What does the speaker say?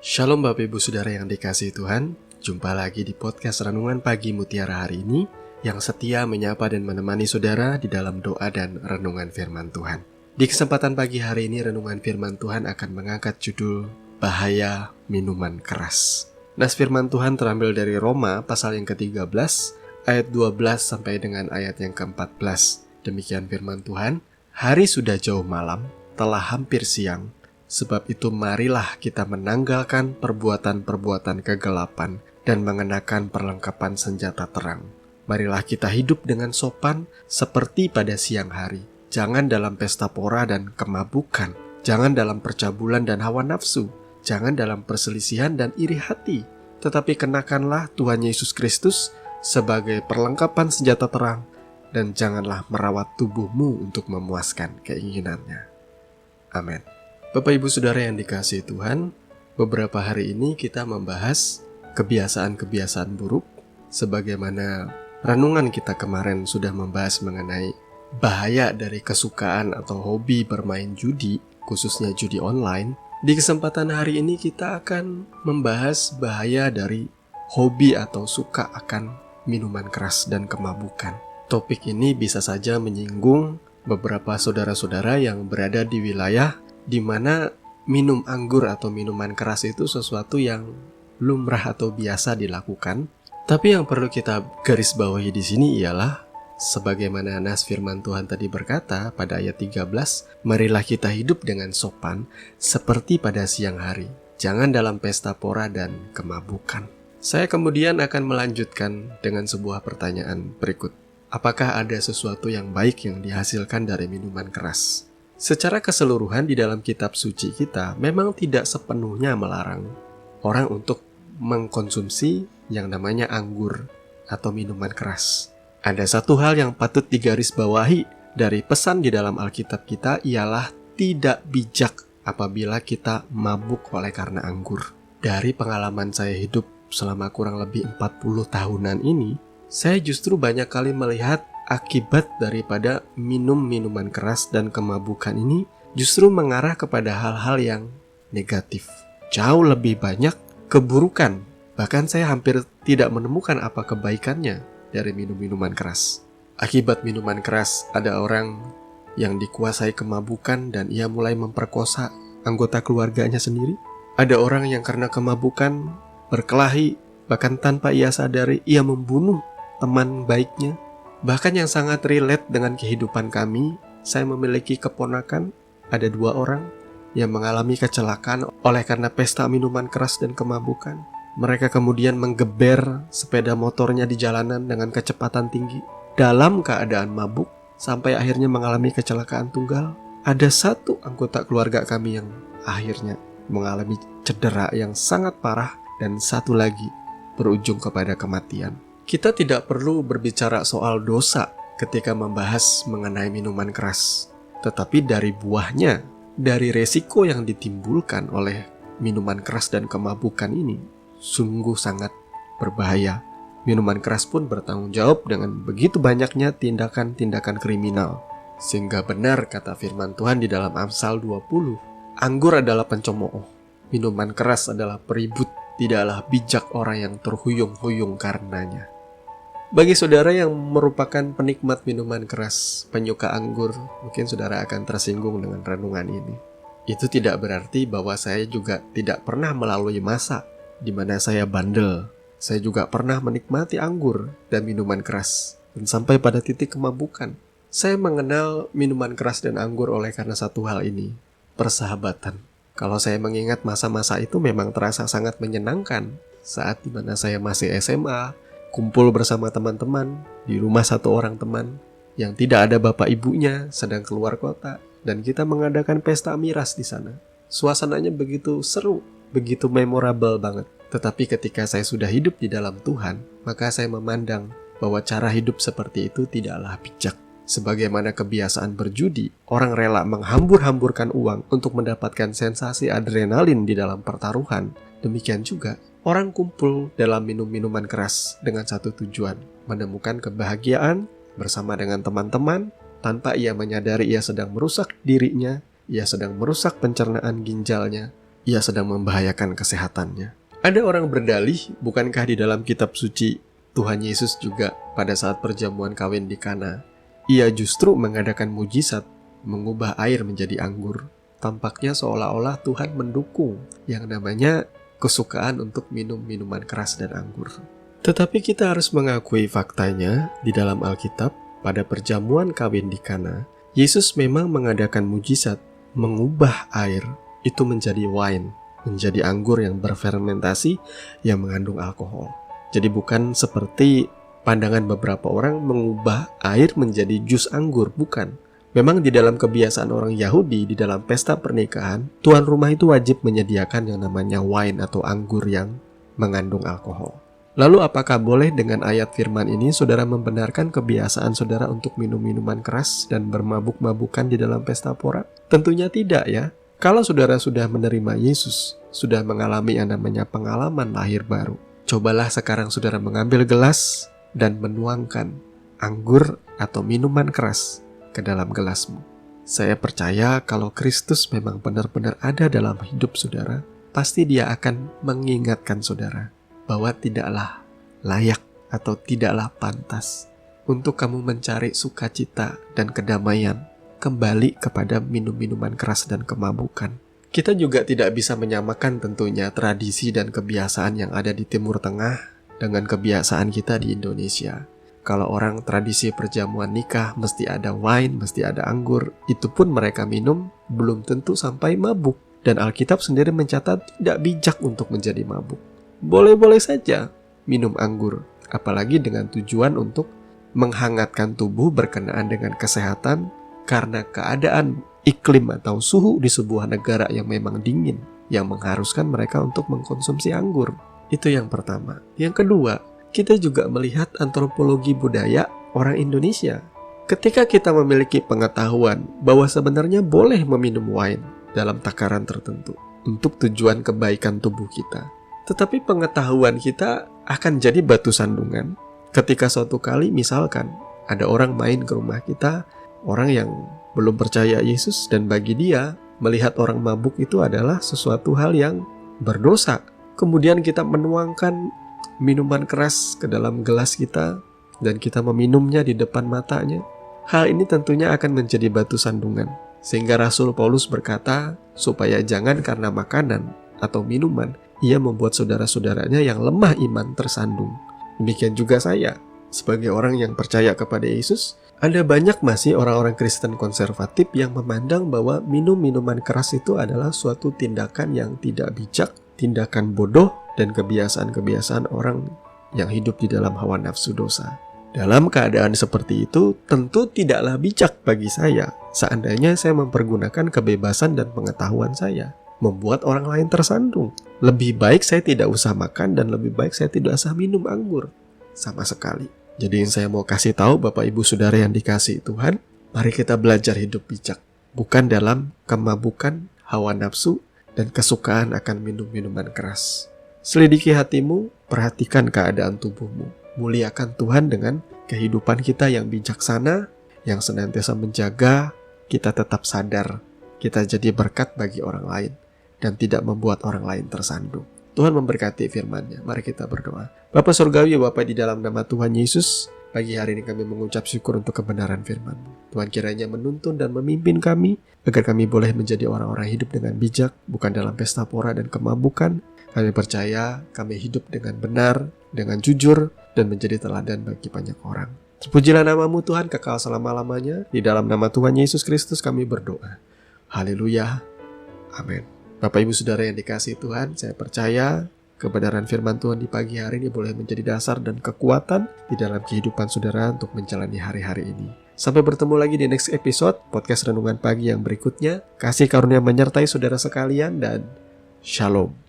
Shalom Bapak Ibu Saudara yang dikasihi Tuhan. Jumpa lagi di podcast Renungan Pagi Mutiara hari ini yang setia menyapa dan menemani saudara di dalam doa dan renungan firman Tuhan. Di kesempatan pagi hari ini renungan firman Tuhan akan mengangkat judul Bahaya Minuman Keras. Nas firman Tuhan terambil dari Roma pasal yang ke-13 ayat 12 sampai dengan ayat yang ke-14. Demikian firman Tuhan, hari sudah jauh malam, telah hampir siang. Sebab itu marilah kita menanggalkan perbuatan-perbuatan kegelapan dan mengenakan perlengkapan senjata terang. Marilah kita hidup dengan sopan seperti pada siang hari. Jangan dalam pesta pora dan kemabukan. Jangan dalam percabulan dan hawa nafsu. Jangan dalam perselisihan dan iri hati. Tetapi kenakanlah Tuhan Yesus Kristus sebagai perlengkapan senjata terang. Dan janganlah merawat tubuhmu untuk memuaskan keinginannya. Amin. Bapak Ibu Saudara yang dikasihi Tuhan, beberapa hari ini kita membahas kebiasaan-kebiasaan buruk, sebagaimana renungan kita kemarin sudah membahas mengenai bahaya dari kesukaan atau hobi bermain judi, khususnya judi online. Di kesempatan hari ini kita akan membahas bahaya dari hobi atau suka akan minuman keras dan kemabukan. Topik ini bisa saja menyinggung beberapa saudara-saudara yang berada di wilayah di mana minum anggur atau minuman keras itu sesuatu yang lumrah atau biasa dilakukan. Tapi yang perlu kita garis bawahi di sini ialah sebagaimana nas firman Tuhan tadi berkata pada ayat 13, marilah kita hidup dengan sopan seperti pada siang hari. Jangan dalam pesta pora dan kemabukan. Saya kemudian akan melanjutkan dengan sebuah pertanyaan berikut. Apakah ada sesuatu yang baik yang dihasilkan dari minuman keras? Secara keseluruhan di dalam kitab suci kita memang tidak sepenuhnya melarang orang untuk mengkonsumsi yang namanya anggur atau minuman keras. Ada satu hal yang patut digarisbawahi dari pesan di dalam Alkitab kita ialah tidak bijak apabila kita mabuk oleh karena anggur. Dari pengalaman saya hidup selama kurang lebih 40 tahunan ini, saya justru banyak kali melihat akibat daripada minum minuman keras dan kemabukan ini justru mengarah kepada hal-hal yang negatif. Jauh lebih banyak keburukan. Bahkan saya hampir tidak menemukan apa kebaikannya dari minum-minuman keras. Akibat minuman keras, ada orang yang dikuasai kemabukan dan ia mulai memperkosa anggota keluarganya sendiri. Ada orang yang karena kemabukan berkelahi, bahkan tanpa ia sadari ia membunuh teman baiknya. Bahkan yang sangat relate dengan kehidupan kami, saya memiliki keponakan, ada 2 orang yang mengalami kecelakaan oleh karena pesta minuman keras dan kemabukan. Mereka kemudian menggeber sepeda motornya di jalanan dengan kecepatan tinggi dalam keadaan mabuk sampai akhirnya mengalami kecelakaan tunggal. Ada 1 anggota keluarga kami yang akhirnya mengalami cedera yang sangat parah dan 1 lagi berujung kepada kematian. Kita tidak perlu berbicara soal dosa ketika membahas mengenai minuman keras. Tetapi dari buahnya, dari resiko yang ditimbulkan oleh minuman keras dan kemabukan ini, sungguh sangat berbahaya. Minuman keras pun bertanggung jawab dengan begitu banyaknya tindakan-tindakan kriminal. Sehingga benar kata firman Tuhan di dalam Amsal 20, anggur adalah pencemooh, minuman keras adalah peribut, tidaklah bijak orang yang terhuyung-huyung karenanya. Bagi saudara yang merupakan penikmat minuman keras, penyuka anggur, mungkin saudara akan tersinggung dengan renungan ini. Itu tidak berarti bahwa saya juga tidak pernah melalui masa di mana saya bandel. Saya juga pernah menikmati anggur dan minuman keras, dan sampai pada titik kemabukan. Saya mengenal minuman keras dan anggur oleh karena satu hal ini, persahabatan. Kalau saya mengingat masa-masa itu memang terasa sangat menyenangkan saat di mana saya masih SMA, kumpul bersama teman-teman di rumah 1 orang teman yang tidak ada bapak ibunya, sedang keluar kota, dan kita mengadakan pesta miras di sana. Suasananya begitu seru, begitu memorable banget. Tetapi ketika saya sudah hidup di dalam Tuhan, maka saya memandang bahwa cara hidup seperti itu tidaklah bijak. Sebagaimana kebiasaan berjudi, orang rela menghambur-hamburkan uang untuk mendapatkan sensasi adrenalin di dalam pertaruhan. Demikian juga orang kumpul dalam minum-minuman keras dengan satu tujuan, menemukan kebahagiaan bersama dengan teman-teman tanpa ia menyadari ia sedang merusak dirinya, ia sedang merusak pencernaan ginjalnya, ia sedang membahayakan kesehatannya. Ada orang berdalih, bukankah di dalam kitab suci Tuhan Yesus juga pada saat perjamuan kawin di Kana, ia justru mengadakan mujizat mengubah air menjadi anggur. Tampaknya seolah-olah Tuhan mendukung yang namanya kesukaan untuk minum minuman keras dan anggur. Tetapi kita harus mengakui faktanya di dalam Alkitab, pada perjamuan kawin di Kana, Yesus memang mengadakan mujizat mengubah air itu menjadi wine, menjadi anggur yang berfermentasi yang mengandung alkohol. Jadi bukan seperti pandangan beberapa orang mengubah air menjadi jus anggur, bukan. Memang di dalam kebiasaan orang Yahudi, di dalam pesta pernikahan, tuan rumah itu wajib menyediakan yang namanya wine atau anggur yang mengandung alkohol. Lalu apakah boleh dengan ayat firman ini saudara membenarkan kebiasaan saudara untuk minum minuman keras dan bermabuk-mabukan di dalam pesta pora? Tentunya tidak ya. Kalau saudara sudah menerima Yesus, sudah mengalami yang namanya pengalaman lahir baru, cobalah sekarang saudara mengambil gelas dan menuangkan anggur atau minuman keras ke dalam gelasmu. Saya percaya kalau Kristus memang benar-benar ada dalam hidup saudara, pasti Dia akan mengingatkan saudara bahwa tidaklah layak atau tidaklah pantas untuk kamu mencari sukacita dan kedamaian kembali kepada minum-minuman keras dan kemabukan. Kita juga tidak bisa menyamakan tentunya tradisi dan kebiasaan yang ada di Timur Tengah dengan kebiasaan kita di Indonesia. Kalau orang tradisi perjamuan nikah mesti ada wine, mesti ada anggur, itu pun mereka minum belum tentu sampai mabuk. Dan Alkitab sendiri mencatat tidak bijak untuk menjadi mabuk. Boleh-boleh saja minum anggur, apalagi dengan tujuan untuk menghangatkan tubuh berkenaan dengan kesehatan karena keadaan iklim atau suhu di sebuah negara yang memang dingin, yang mengharuskan mereka untuk mengkonsumsi anggur. Itu yang pertama. Yang kedua, kita juga melihat antropologi budaya orang Indonesia. Ketika kita memiliki pengetahuan bahwa sebenarnya boleh meminum wine dalam takaran tertentu untuk tujuan kebaikan tubuh kita, tetapi pengetahuan kita akan jadi batu sandungan ketika suatu kali misalkan ada orang main ke rumah kita, orang yang belum percaya Yesus, dan bagi dia melihat orang mabuk itu adalah sesuatu hal yang berdosa. Kemudian kita menuangkan minuman keras ke dalam gelas kita dan kita meminumnya di depan matanya. Hal ini tentunya akan menjadi batu sandungan, sehingga Rasul Paulus berkata supaya jangan karena makanan atau minuman ia membuat saudara-saudaranya yang lemah iman tersandung. Demikian juga saya, sebagai orang yang percaya kepada Yesus, ada banyak masih orang-orang Kristen konservatif yang memandang bahwa minum minuman keras itu adalah suatu tindakan yang tidak bijak, tindakan bodoh, dan kebiasaan-kebiasaan orang yang hidup di dalam hawa nafsu dosa. Dalam keadaan seperti itu, tentu tidaklah bijak bagi saya seandainya saya mempergunakan kebebasan dan pengetahuan saya membuat orang lain tersandung. Lebih baik saya tidak usah makan dan lebih baik saya tidak usah minum anggur sama sekali. Jadi yang saya mau kasih tahu Bapak Ibu Saudara yang dikasihi Tuhan, mari kita belajar hidup bijak, bukan dalam kemabukan, hawa nafsu, dan kesukaan akan minum minuman keras. Selidiki hatimu, perhatikan keadaan tubuhmu. Muliakan Tuhan dengan kehidupan kita yang bijaksana, yang senantiasa menjaga kita tetap sadar, kita jadi berkat bagi orang lain, dan tidak membuat orang lain tersandung. Tuhan memberkati firman-Nya. Mari kita berdoa. Bapa Surgawi, Bapa di dalam nama Tuhan Yesus, pagi hari ini kami mengucap syukur untuk kebenaran firman-Mu. Tuhan kiranya menuntun dan memimpin kami, agar kami boleh menjadi orang-orang hidup dengan bijak, bukan dalam pesta pora dan kemabukan. Kami percaya kami hidup dengan benar, dengan jujur, dan menjadi teladan bagi banyak orang. Terpujilah nama-Mu Tuhan kekal selama-lamanya. Di dalam nama Tuhan Yesus Kristus kami berdoa. Haleluya. Amin. Bapak Ibu Saudara yang dikasihi Tuhan, saya percaya kebenaran firman Tuhan di pagi hari ini boleh menjadi dasar dan kekuatan di dalam kehidupan saudara untuk menjalani hari-hari ini. Sampai bertemu lagi di next episode podcast Renungan Pagi yang berikutnya. Kasih karunia menyertai saudara sekalian dan Shalom.